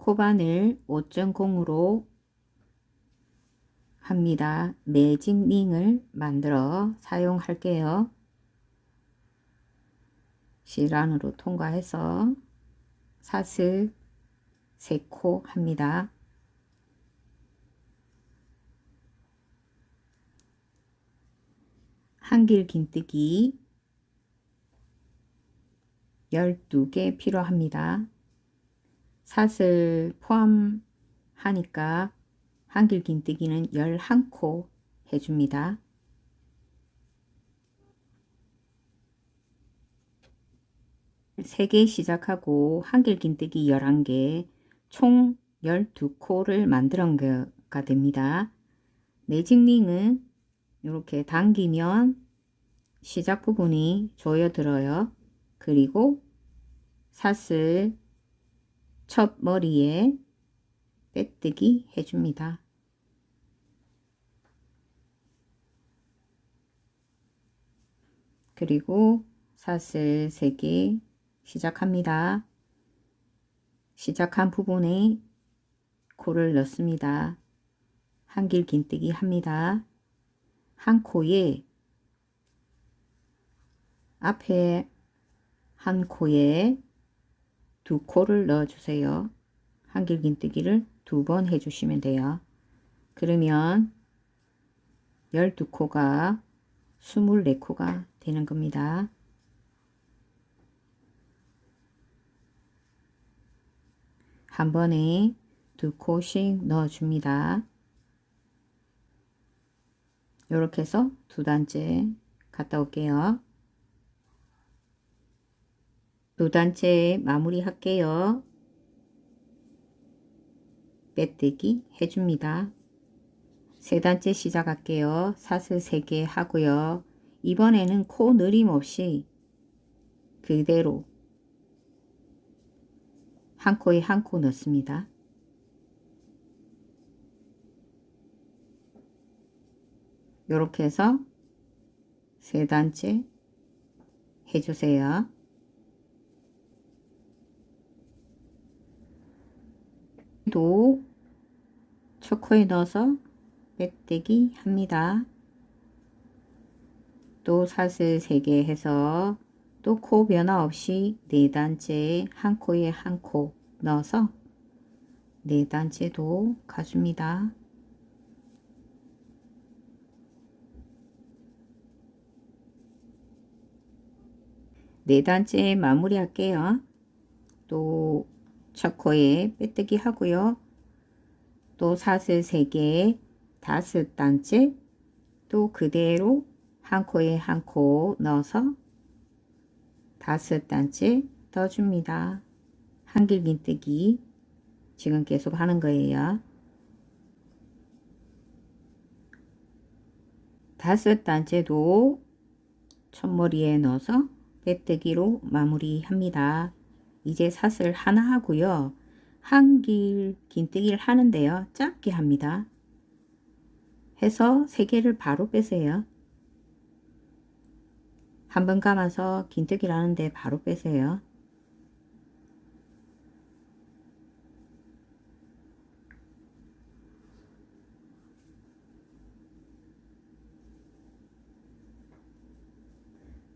코바늘 5.0으로 합니다. 매직 링을 만들어 사용할게요. 실안으로 통과해서 사슬 3코 합니다. 한길 긴뜨기 12개 필요합니다. 사슬 포함하니까 한길 긴뜨기는 11코 해줍니다. 세 개 시작하고 한길 긴뜨기 11개 총 12코를 만드는 거가 됩니다. 매직링은 이렇게 당기면 시작 부분이 조여들어요. 그리고 사슬 첫 머리에 빼뜨기 해줍니다. 그리고 사슬 3개 시작합니다. 시작한 부분에 코를 넣습니다. 한길 긴뜨기 합니다. 한 코에 앞에 한 코에 2코를 넣어 주세요. 한길 긴뜨기를 2번 해주시면 돼요. 그러면 12코가 24코가 되는 겁니다. 한 번에 2코씩 넣어 줍니다. 이렇게 해서 2단째 갔다 올게요. 2단째 마무리 할게요. 빼뜨기 해줍니다. 3단째 시작할게요. 사슬 3개 하고요. 이번에는 코 느림 없이 그대로 한 코에 한 코 넣습니다. 이렇게 해서 3단째 해주세요. 또 첫 코에 넣어서 빼뜨기 합니다. 또 사슬 3개 해서 또 코 변화 없이 4단째 한 코에 한 코 넣어서 4단째도 가줍니다. 네 단째 마무리 할게요. 또 첫 코에 빼뜨기 하고요. 또 사슬 3개 5단째 또 그대로 한 코에 한 코 넣어서 5단째 떠줍니다. 한길 긴뜨기 지금 계속 하는 거예요. 5단째도 첫머리에 넣어서 빼뜨기로 마무리합니다. 이제 사슬 하나 하고요. 한길 긴뜨기를 하는데요. 짧게 합니다. 해서 3개를 바로 빼세요. 한 번 감아서 긴뜨기를 하는데 바로 빼세요.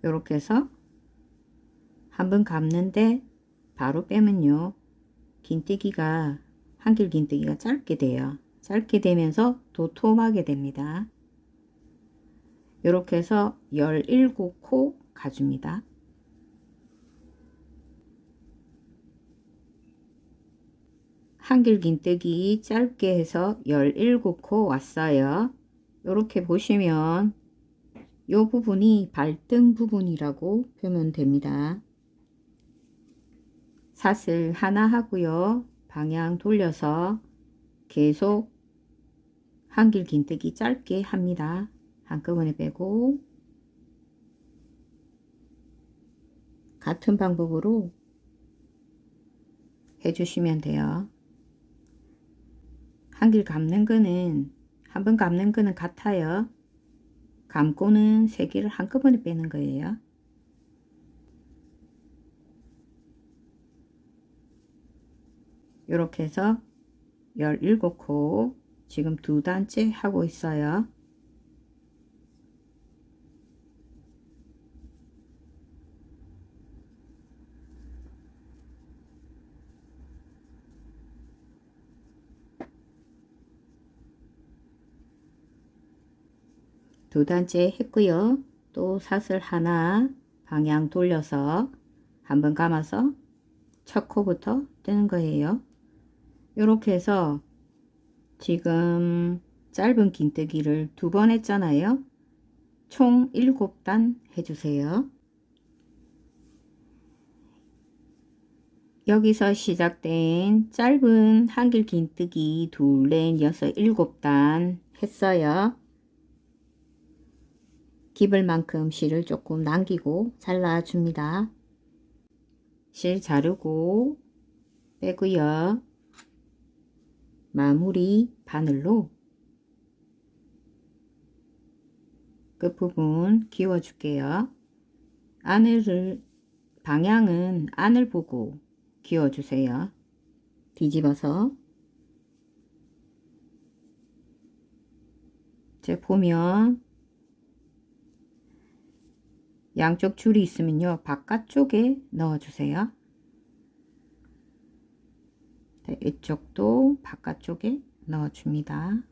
이렇게 해서 한 번 감는데 바로 빼면요. 긴뜨기가 한길 긴뜨기가 짧게 돼요. 짧게 되면서 도톰하게 됩니다. 이렇게 해서 17코 가줍니다. 한길 긴뜨기 짧게 해서 17코 왔어요. 이렇게 보시면 이 부분이 발등 부분이라고 표현됩니다. 사슬 하나 하고요. 방향 돌려서 계속 한길 긴뜨기 짧게 합니다. 한꺼번에 빼고 같은 방법으로 해주시면 돼요. 한길 감는 거는 한 번 감는 거는 같아요. 감고는 3개를 한꺼번에 빼는 거예요. 이렇게 해서 17코 지금 2단째 하고 있어요. 두 단째 했고요. 또 사슬 하나 방향 돌려서 한번 감아서 첫 코부터 뜨는 거예요. 이렇게 해서 지금 짧은 긴뜨기를 2번 했잖아요. 총 7단 해주세요. 여기서 시작된 짧은 한길 긴뜨기 둘, 넷, 여섯, 7단 했어요. 기블 만큼 실을 조금 남기고 잘라줍니다. 실 자르고 빼고요. 마무리 바늘로 끝부분 기워 줄게요. 방향은 안을 보고 기워 주세요. 뒤집어서 이제 보면 양쪽 줄이 있으면요, 바깥쪽에 넣어 주세요. 이쪽도 바깥쪽에 넣어 줍니다.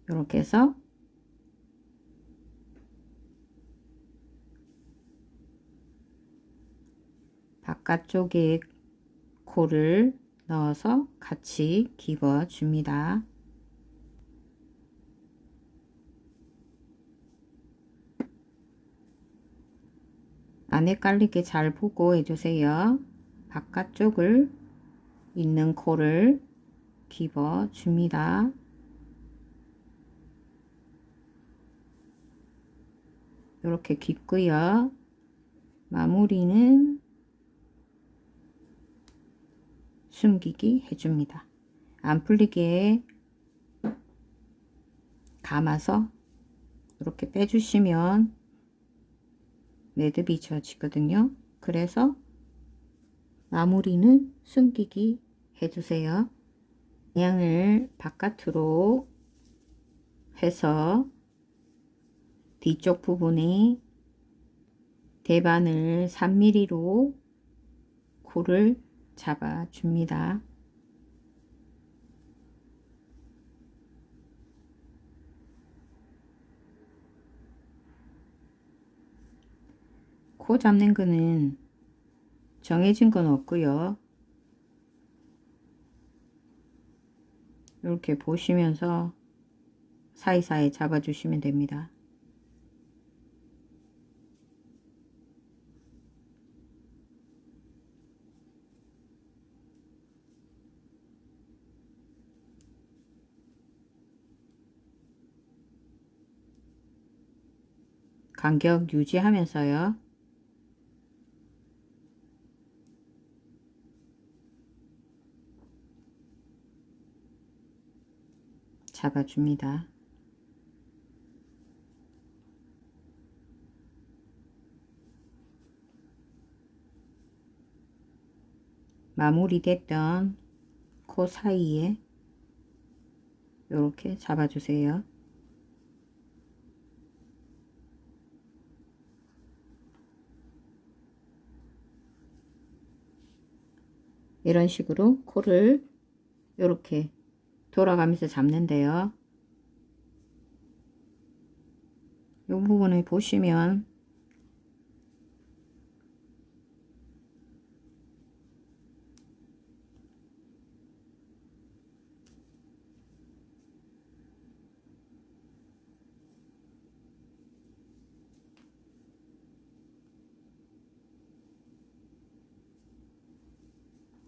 이렇게 해서 바깥쪽에 코를 넣어서 같이 기워 줍니다. 안 헷갈리게 잘 보고 해주세요. 바깥쪽을 있는 코를 기워 줍니다. 이렇게 깁고요. 마무리는 숨기기 해줍니다. 안 풀리게 감아서 이렇게 빼주시면 매듭이 지어지거든요. 그래서 마무리는 숨기기 해주세요. 방향을 바깥으로 해서 뒤쪽 부분에 대반을 3mm로 코를 잡아 줍니다. 코 잡는 거는 정해진 건 없고요. 이렇게 보시면서 사이사이 잡아 주시면 됩니다. 간격 유지하면서요. 잡아줍니다. 마무리됐던 코 사이에 이렇게 잡아주세요. 이런 식으로 코를 이렇게 돌아가면서 잡는데요. 이 부분을 보시면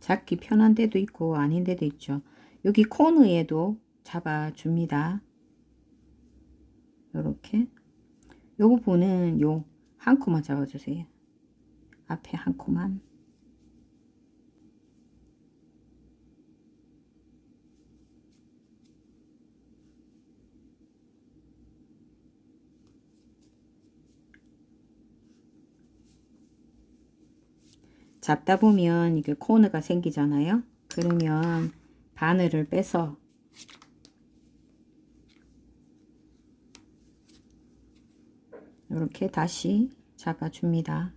잡기 편한 데도 있고 아닌 데도 있죠. 여기 코너에도 잡아 줍니다. 요렇게 요 부분은 요 한 코만 잡아 주세요. 앞에 한 코만. 잡다 보면 이게 코너가 생기잖아요. 그러면 바늘을 빼서 이렇게 다시 잡아줍니다.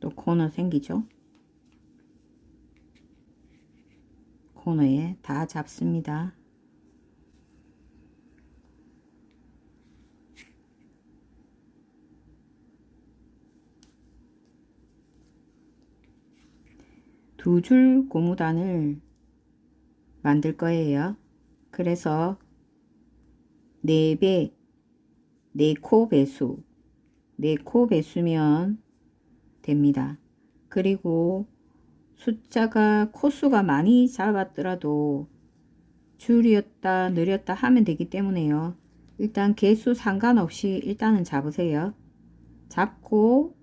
또 코너 생기죠? 코너에 다 잡습니다. 두 줄 고무단을 만들 거예요. 그래서 4배, 4코 배수, 4코 배수면 됩니다. 그리고 숫자가 코수가 많이 잡았더라도 줄였다 늘렸다 하면 되기 때문에요. 일단 개수 상관없이 일단은 잡으세요. 잡고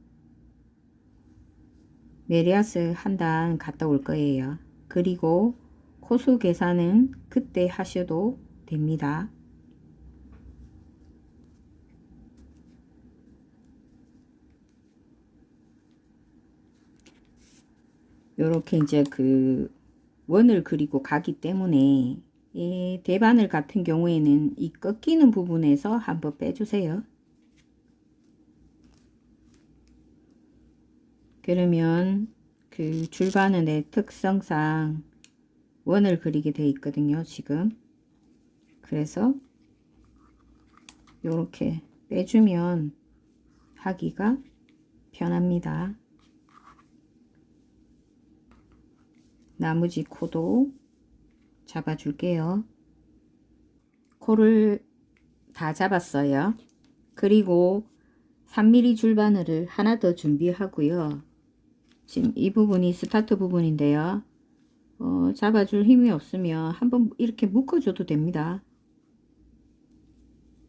메리아스 한 단 갔다 올 거예요. 그리고 코수 계산은 그때 하셔도 됩니다. 요렇게 이제 그 원을 그리고 가기 때문에 이 대바늘 같은 경우에는 이 꺾이는 부분에서 한번 빼주세요. 그러면 그 줄바늘의 특성상 원을 그리게 되어 있거든요. 지금 그래서 요렇게 빼주면 하기가 편합니다. 나머지 코도 잡아 줄게요. 코를 다 잡았어요. 그리고 3mm 줄바늘을 하나 더 준비하고요. 지금 이 부분이 스타트 부분인데요. 잡아줄 힘이 없으면 한번 이렇게 묶어줘도 됩니다.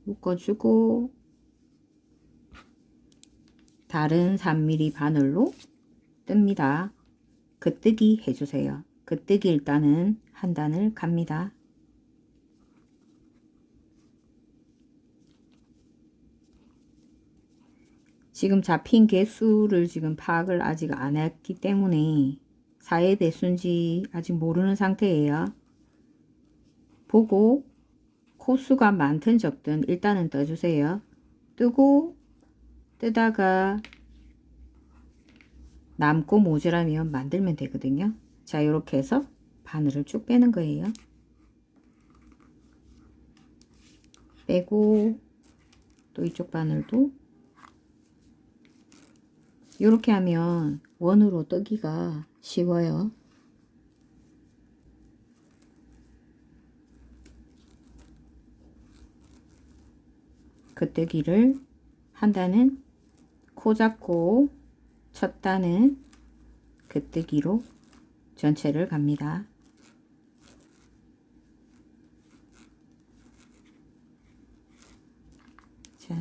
묶어주고 다른 3mm 바늘로 뜹니다. 겉뜨기 해주세요. 겉뜨기 일단은 한 단을 갑니다. 지금 잡힌 개수를 지금 파악을 아직 안 했기 때문에 4의 배수인지 아직 모르는 상태예요. 보고 코수가 많든 적든 일단은 떠주세요. 뜨고 뜨다가 남고 모자라면 만들면 되거든요. 자, 이렇게 해서 바늘을 쭉 빼는 거예요. 빼고 또 이쪽 바늘도 이렇게 하면 원으로 뜨기가 쉬워요. 겉뜨기를 한 단은 코 잡고 첫 단은 겉뜨기로 전체를 갑니다. 자,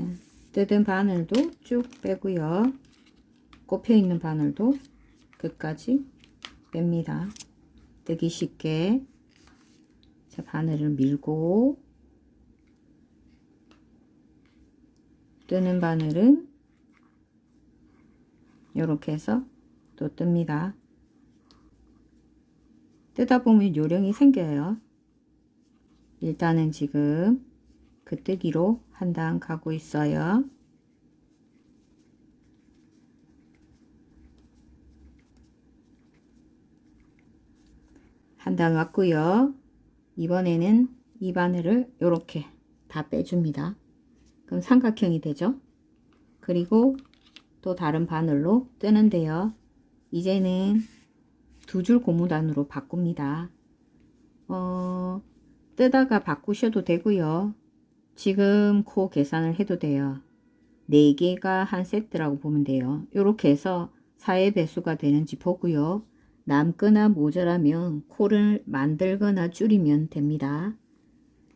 뜯은 바늘도 쭉 빼고요. 꼽혀 있는 바늘도 끝까지 뺍니다. 뜨기 쉽게. 자, 바늘을 밀고 뜨는 바늘은 이렇게 해서 또 뜹니다. 뜨다 보면 요령이 생겨요. 일단은 지금 겉뜨기로 한 단 가고 있어요. 한 단 왔고요. 이번에는 이 바늘을 이렇게 다 빼줍니다. 그럼 삼각형이 되죠. 그리고 또 다른 바늘로 뜨는데요. 이제는 두 줄 고무단으로 바꿉니다. 뜨다가 바꾸셔도 되고요. 지금 코 계산을 해도 돼요. 4개가 한 세트라고 보면 돼요. 이렇게 해서 4의 배수가 되는지 보고요. 남거나 모자라면 코를 만들거나 줄이면 됩니다.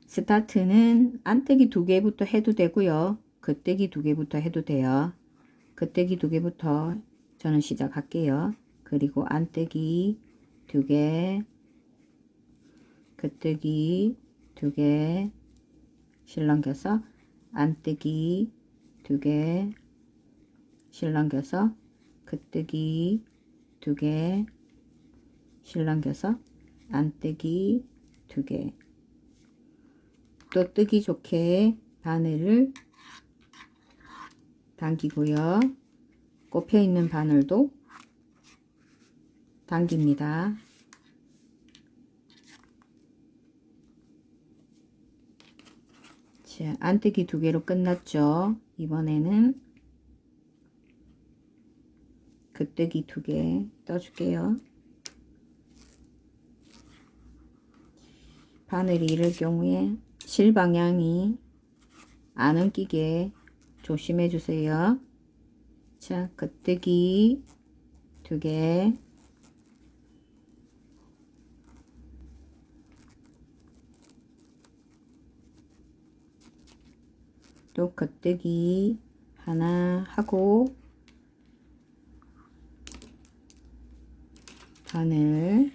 스타트는 안뜨기 2개부터 해도 되고요. 겉뜨기 2개부터 해도 돼요. 겉뜨기 2개부터 저는 시작할게요. 그리고 안뜨기 2개, 긋뜨기 2개, 실넘겨서 안뜨기 2개, 실넘겨서 긋뜨기 2개, 실넘겨서 안뜨기 2개. 또 뜨기 좋게 바늘을 당기고요. 꼽혀 있는 바늘도 당깁니다. 자, 안뜨기 2개로 끝났죠. 이번에는 긋뜨기 2개 떠줄게요. 바늘이 이럴 경우에 실 방향이 안 엉키게 조심해 주세요. 자, 긋뜨기 2개, 또 겉뜨기 하나 하고 바늘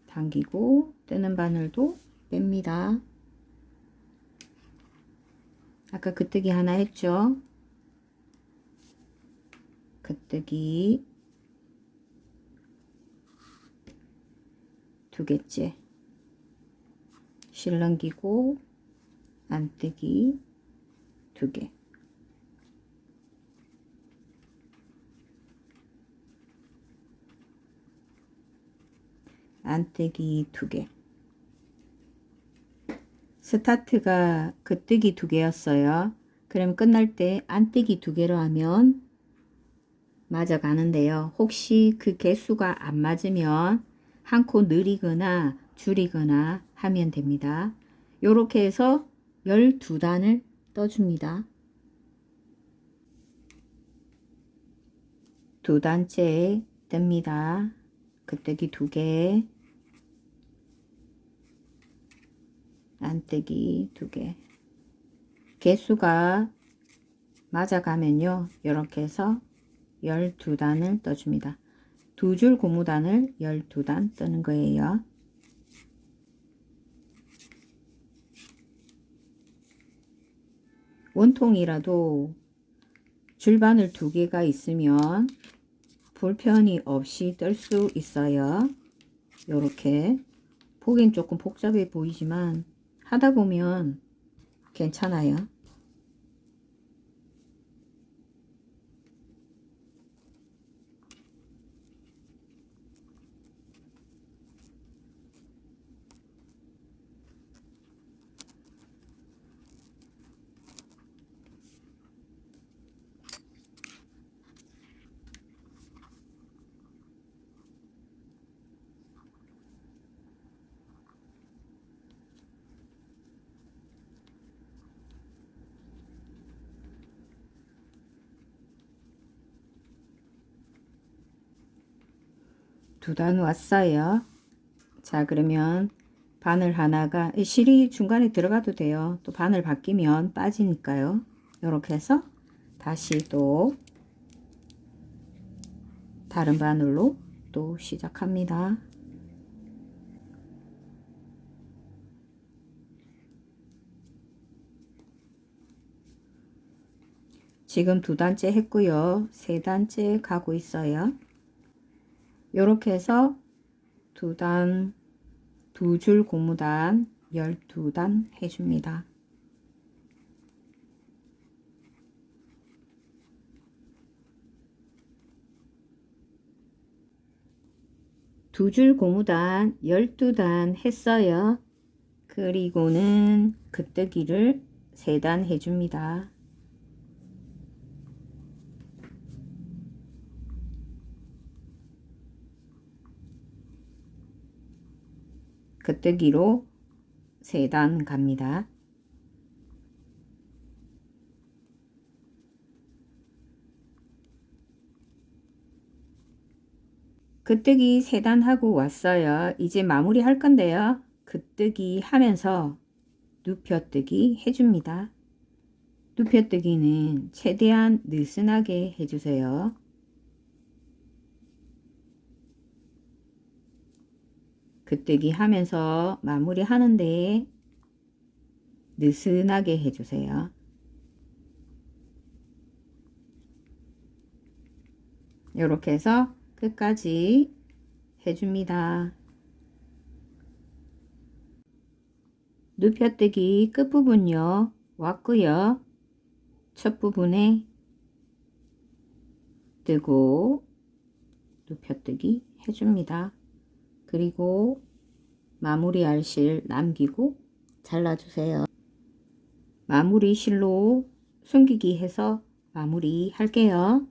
당기고 뜨는 바늘도 뺍니다. 아까 겉뜨기 하나 했죠. 겉뜨기 2개째, 실넘기고 안뜨기 2개, 안뜨기 2개. 스타트가 겉뜨기 2개였어요. 그럼 끝날 때 안뜨기 2개로 하면 맞아 가는데요. 혹시 그 개수가 안 맞으면 한 코 느리거나 줄이거나 하면 됩니다. 요렇게 해서 12단을 떠줍니다. 2단째 뜹니다. 겉뜨기 2개, 안뜨기 2개. 개수가 맞아가면요, 이렇게 해서 12단을 떠줍니다. 2줄 고무단을 12단 뜨는 거예요. 원통이라도 줄바늘 2개가 있으면 불편이 없이 뜰 수 있어요. 요렇게 보기엔 조금 복잡해 보이지만 하다 보면 괜찮아요. 두 단 왔어요. 자, 그러면 바늘 하나가 실이 중간에 들어가도 돼요. 또 바늘 바뀌면 빠지니까요. 이렇게 해서 다시 또 다른 바늘로 또 시작합니다. 지금 2단째 했고요. 3단째 가고 있어요. 이렇게 해서 2단, 2줄 고무단 12단 해줍니다. 두 줄 고무단 12단 했어요. 그리고는 겉뜨기를 3단 해줍니다. 겉뜨기로 3단 갑니다. 겉뜨기 3단 하고 왔어요. 이제 마무리 할 건데요. 겉뜨기 하면서 눕혀뜨기 해줍니다. 눕혀뜨기는 최대한 느슨하게 해주세요. 긋뜨기 하면서 마무리 하는데 느슨하게 해주세요. 이렇게 해서 끝까지 해줍니다. 누펴뜨기 끝부분요 왔고요. 첫 부분에 뜨고 누펴뜨기 해줍니다. 그리고 마무리 할 실 남기고 잘라주세요. 마무리 실로 숨기기 해서 마무리 할게요.